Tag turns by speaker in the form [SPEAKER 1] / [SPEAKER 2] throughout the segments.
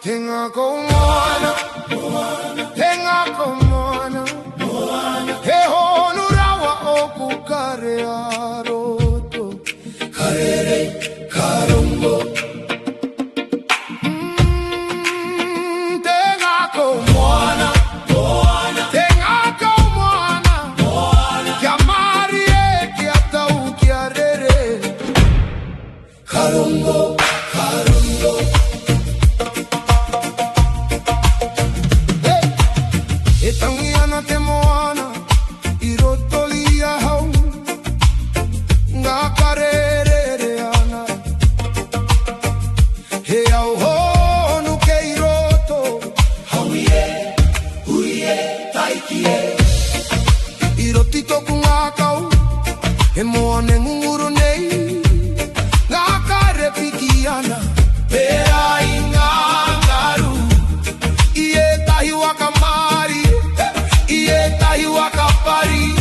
[SPEAKER 1] Tenga komwana, tenga komwana, he honurawa okukare aroto, karere karombo. Tenga komwana, tenga komwana, kiamari kiatau kiarere, karombo, karombo. Etangiana te moana, irotolia hau, ngā karere ana. He au honu ke iroto, hauie, huie, taikie. Iroti toku ngā kau, he moane ngunguru nei, ngā kare piki ana. Pea i ngā ngaru, ie tahi wakamari, ie tahi wakapari,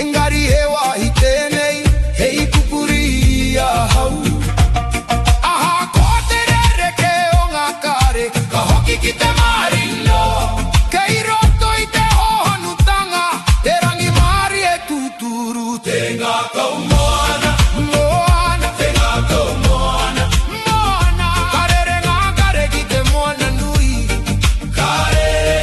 [SPEAKER 1] engari he wahi tenei, hei kupuri a hau. Aha kōterere ke o ngā kare, ka hoki ki te marino, kei roto i te hohonutanga, te rangi mari e tuturu. Tenga kau moana, moana, tenga kau moana, moana, karere ngā kare ki te moana nui, karere,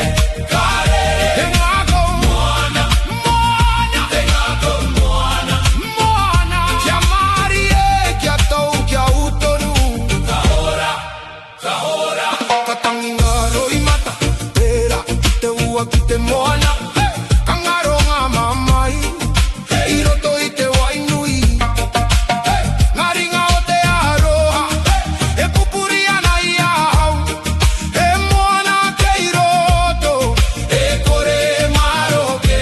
[SPEAKER 1] karere, tenga kau moana, moana, tenga kau moana, moana, kia mari e kia tau kia utonu, kahora, kahora, katangi ngaro i mata, pera, te ua ki te moana, ka ngaro ngā mamai, i roto i te wainui, ngari ngā o te aroha, e pupuri ana i ahau, e moana kei roto, e kore maroke.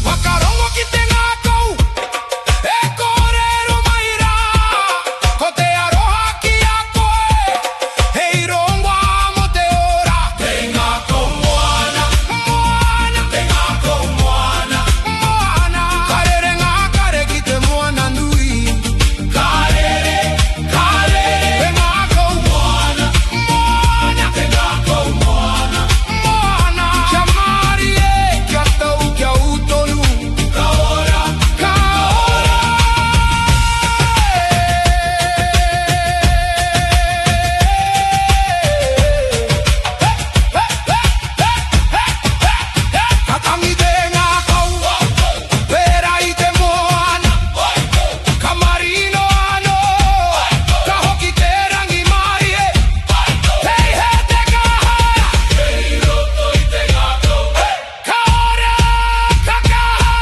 [SPEAKER 1] Wakarongo ki te ngā kau, e kore romaira, ko te aroha ki a koe, hei rongoa mo te ora. Tenga kau moana, moana, tenga kau moana, moana, karere ngā kare ki te moana nui, karere, karere, tenga kau moana, moana, tenga kau moana, moana, kia mari e kia tau kia utonu, kahora, kahora. Katangi te ngā kau, pera i te moana, ka marino ano, ka hoki te rangi mai e, hei he te kahara, kei roto i te ngā kau, ka ora, ka kaha,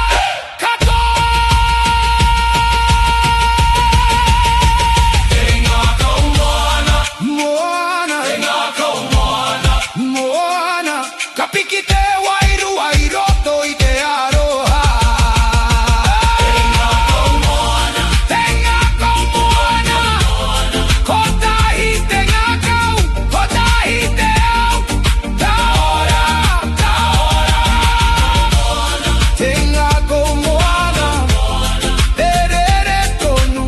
[SPEAKER 1] ka toa. Tenga kau moana, moana, tenga kau moana, moana, ka piki te wairu ai roto i te aroha. Tenga kau moana, ko tahi te ngā kau, ko tahi te au, ka ora, ka ora. Tenga kau moana, te rere tonu,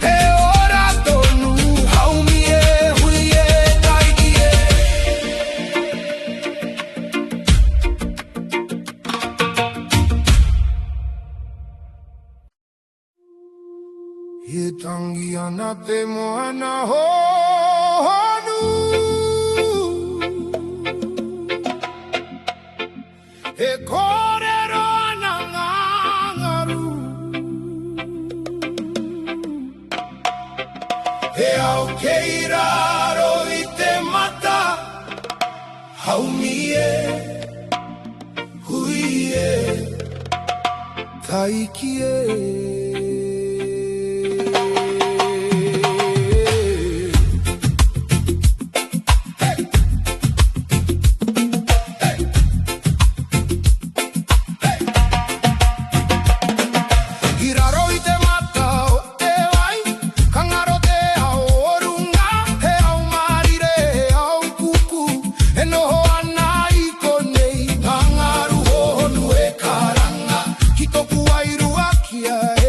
[SPEAKER 1] he ora tonu, haumi e hui e taiki e. He tangi ana te moana honu, he kōrero ana ngā ngaru, he au kei raro i te mata, haumi e, hui e, taiki e. Hiraro i te mata o te wai, ka ngaro te au orunga, he au marire, he au kuku, e noho ana i konei, ngā ngaru hohonu e karanga, ki toku wairu akia e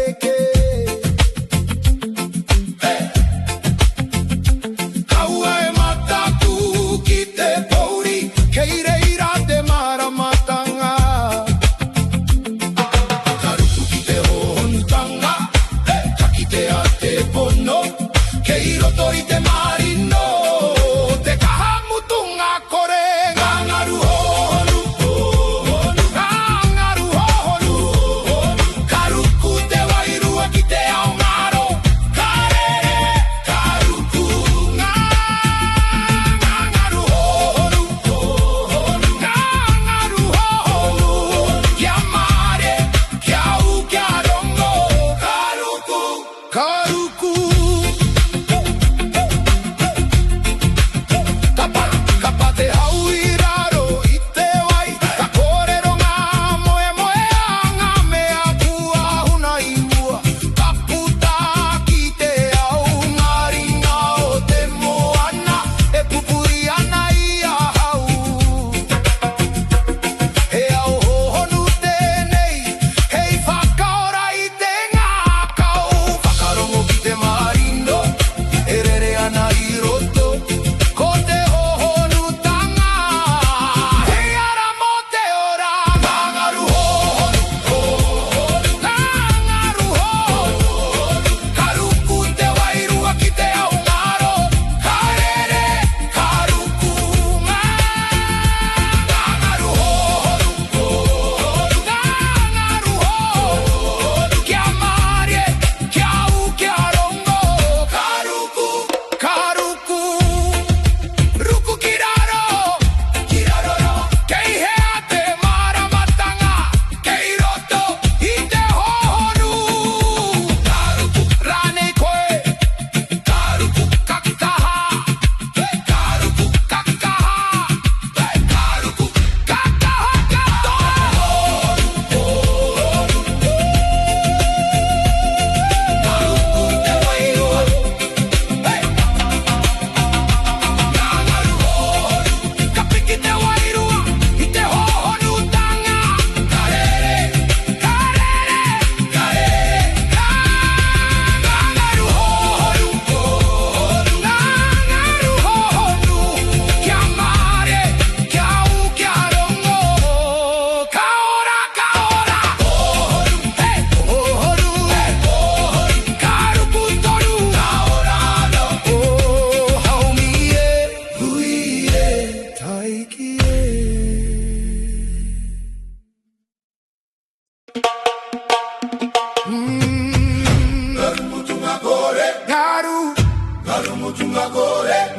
[SPEAKER 1] Keiroto i te marino, te kahamutunga kore. Ngangaru hohonu, ngangaru hohonu, karuku te wairua ki te aongaro. Karere, karuku, ngangaru hohonu, ngangaru hohonu, kia mare, kia u, kia rongo. Karuku, karuku.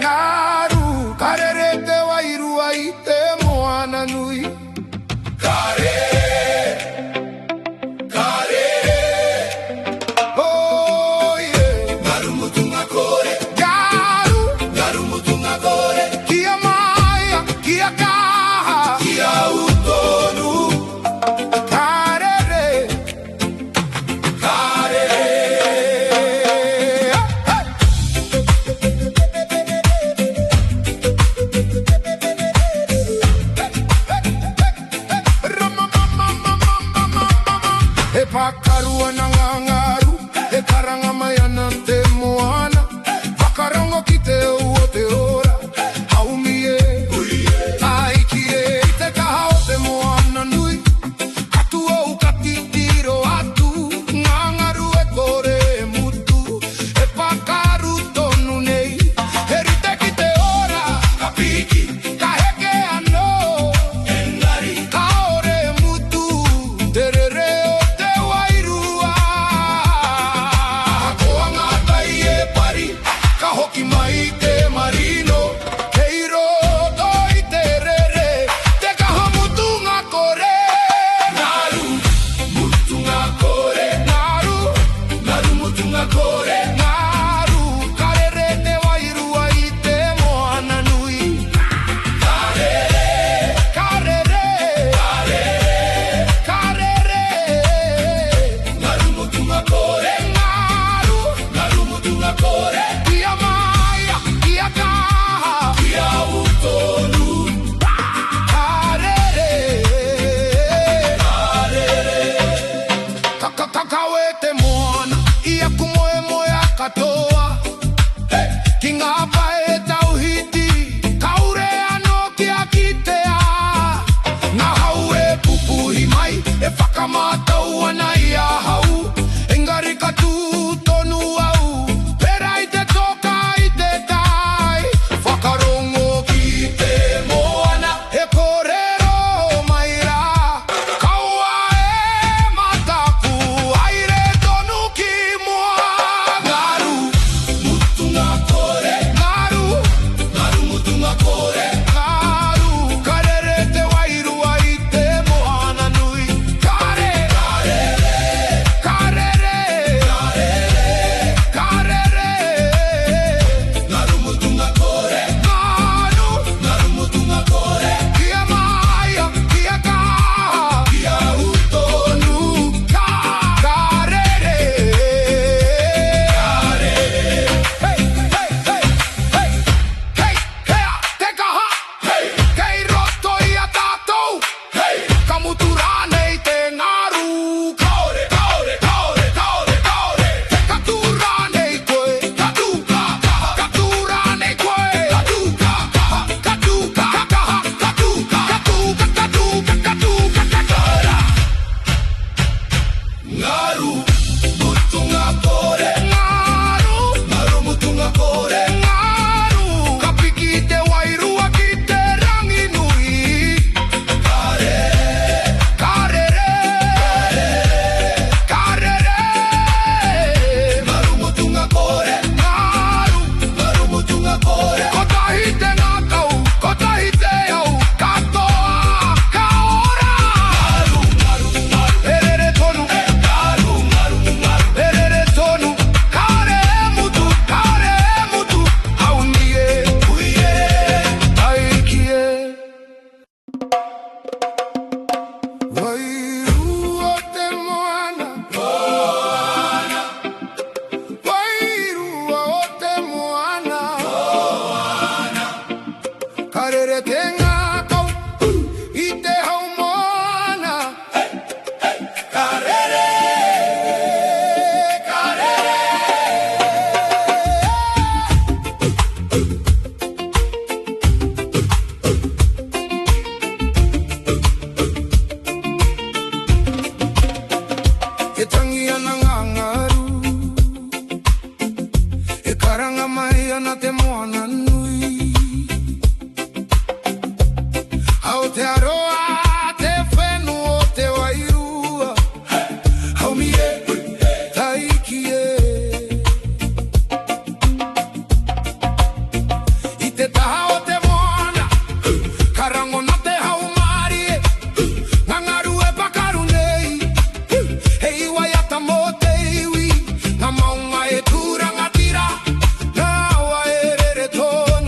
[SPEAKER 1] Ngaru, karere te wairua i te moana nui. Oh yeah. Ngaru mutunga kore. Ngaru mutunga kore. Kia maia, kia kaha, kia utonu. Karere. E pakarua na ngangaru, e karanga mai ana te moana. Whakarongo ki te ua te ora, haumie, aikie, i te kaha o te moana nui. Katua u katitiro atu, ngangaru e kore e mutu. E pakaru tonu nei, e rite ki te ora, ka piki, ka heke ano. Engari, ka ore e mutu, terere o te wairua. Koa ngatai e pari, ka hoki mai te marino. Keiroto i te rere, te kaha mutunga kore. Ngaru, mutunga kore. Ngaru, ngaru mutunga kore. Ngaru, karere te wairua i te moana nui. Karere, karere, karere. Ngaru mutunga kore. Ngaru mutunga kore. Kia maia, kia kaha, kia utonu. Karere, kakakawe te moana, ia kumoe moe a katoa. Ki ngā pae tauhiti, kaure ano kia kitea. Ngā hau e pupuhi mai, e whakamatau ana i a hau. Engari ka tū tonu au, pera i te tō tenga kau I te hau moana Karere, karere E tangi ana ngangaru E karanga mai ana te moana nui Au te aroa te whenu o te wairua Hau mi e, taiki e I te taha o te moana Karango na te hau mari e Ngangaru e pakaru nei Hei waiata mo te iwi Nga maunga e turanga tira Nga wa e rere tonu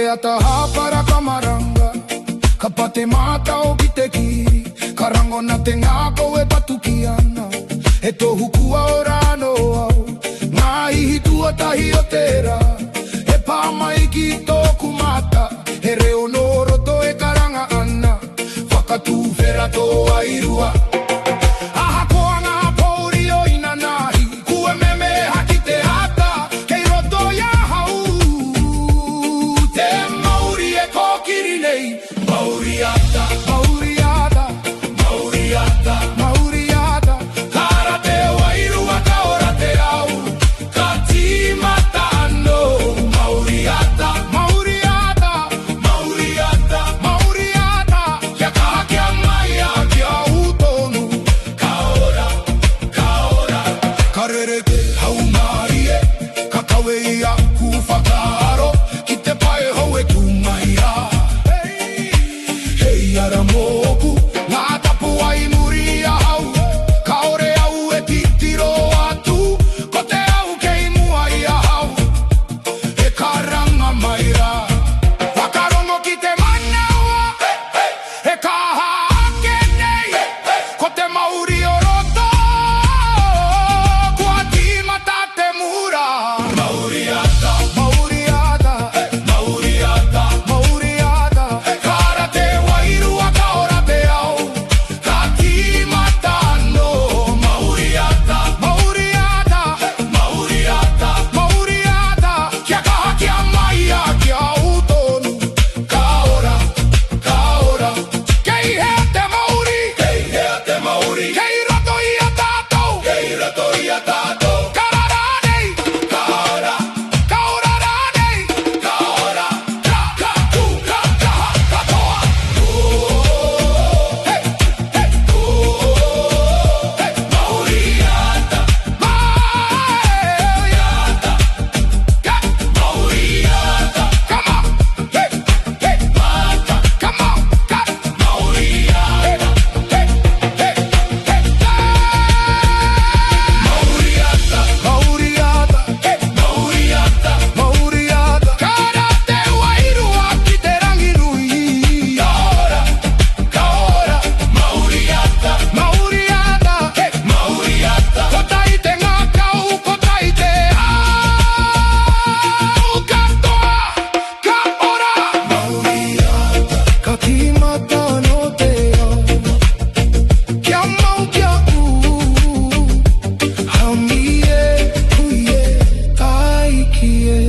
[SPEAKER 1] ataha para kamaranga kapate mata o bitekiri karango na tengako e patukiana e tohu kua orano au ngā ihi tua tahi o tera e pāmai ki tōku mata e reo no roto e karanga ana whakatū whera tō airua aha koa ngā pōri o ina nahi kua meme haki te ata kei roto ia hau te Mauri e kōkiri nei Mauriata, Mauriata, Mauriata, Mauriata Kara te wairua ka ora te au ka tīmata anō Mauriata, Mauriata, Mauriata, Mauriata Kia kaha kia mai a kia utonu ka ora, ka ora Ka rereke hau mai e ka kawe ia ku whakaaro ki te pae hau e ku mai a Ara moku, ngā tapu ai muri a hau Ka ore au e titiro atu Ko te au kei mua i a hau E karanga mai rā Whakarongo ki te manaua E kaha ake nei Ko te Mauri o roto Kua tīmata te mura Mauriata, Mauriata, Mauriata, Mauriata Kara te wairua ka ora te au Ka tīmata anō Mauriata, Mauriata, Mauriata, Mauriata Kia kaha kia mai a kia utonu Ka ora, ka ora Kei hea te Mauri Kei hea te Mauri Kei roto i a tātou Kei roto i a tātou Ka rara nei Ka ora, ka ora rā nei Ka ora, ka ku, ka kaha, ka toa Hey, hey, hey, Mauriata, Mauriata, Mauriata, come on, hey, hey, mata, come on, got Mauriata, hey, hey, hey, Mauriata, Mauriata, hey, Mauriata, Mauriata, kara te wairua ki te rangi nui, ka ora, Mauriata, Mauriata, hey, Mauriata, ko tai te ngā kau, ko tai te au, ka toa, ka ora, Mauriata, ka tīmata no te au, kia mau kia ku, haumi e, hui e, taiki e.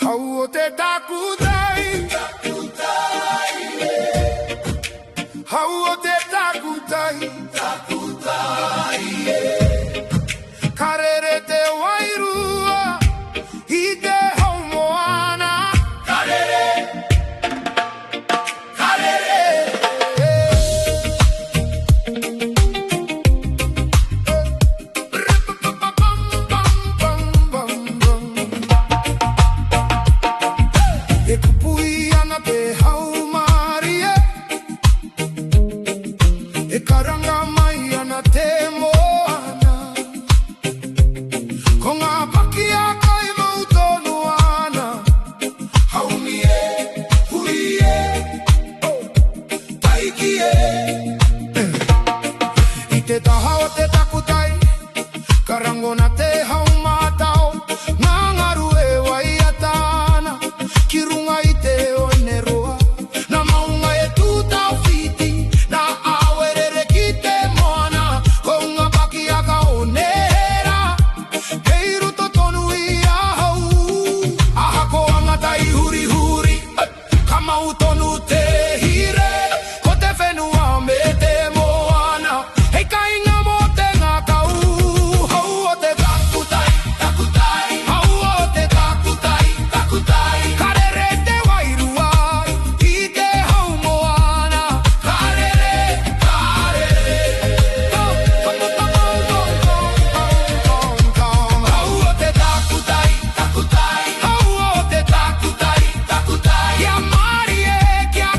[SPEAKER 1] Hau o te takutai, takutai Hau o te takutai, takutai Ka rere te wairua i te hau moana Ka rere, ka rere E kupui ana te hau marie E karanga mai ana te moana Ko ngā paki a kai mau tonu ana Haumi e, hui e, taiki e I te taha o te takutai Karango na te hau mātau Ngā ngaru e wai atana Ki runga i te oine roa Na maunga e tūtau whiti Na awerere ki te moana Ko ngā paki a ka onera Kei ruto tonu i a hau Aha ko angatai huri huri Ka mau tonu te hire Ko te whenua me te moana Hei ka inga mo te ngā kau Hau o te takutai, takutai Hau o te takutai, takutai Ka rere te wairua i te hau moana Ka rere, ka rere Hau o te takutai, takutai Hau o te takutai, takutai Kia mari e, kia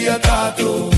[SPEAKER 1] ia tātou